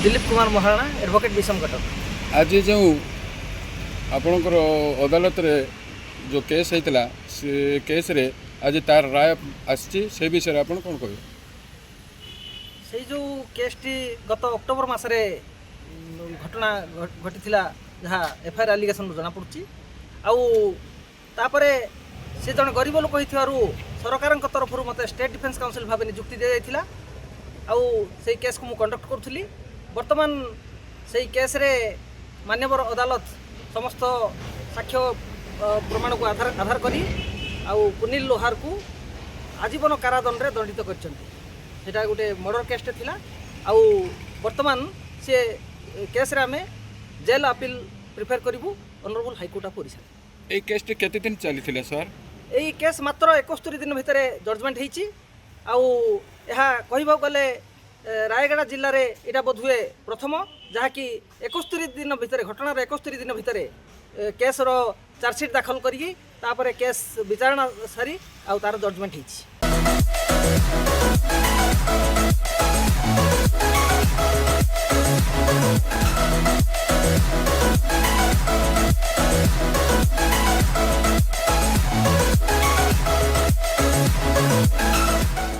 Dilip Kumar Maharana advocate विषम कटक। आज जो आपणकर अदालत रे जो केस होता से केस रे आज तार राय आसी से विषय आप कौन कहे से जो केसटी गत अक्टोबर मासरे घटना घटी जहाँ एफआईआर आलिगेसन जना पड़ी आउे से जन गरीब लोक हो सरकार तरफ मत स्टेट डिफेन्स काउंसिल भाव नियुक्ति दी जाता से केस को मुझे कंडक्ट करूली। बर्तमान से केस रे मान्यवर अदालत समस्त साक्ष्य प्रमाण को आधार करी पुनील लोहार को आजीवन कारादंड रे दंडित कर गोटे मर्डर केसटे थिला बर्तमान से केस रे आमे जेल अपील प्रिफेयर करूँ ऑनरेबल हाईकोर्ट ऑफ ओडिशा। ये केस केते दिन चली सर यही केस मात्र 71 दिन भितर जजमेंट होती कहवा गले रायगड़ा जिले में यहाँ बोधुए प्रथम जहाँकि 71 दिन भितर घटनार 71 दिन भितर केसर चार्जसीट दाखल करी केस विचारणा सारी तार जजमेंट होती।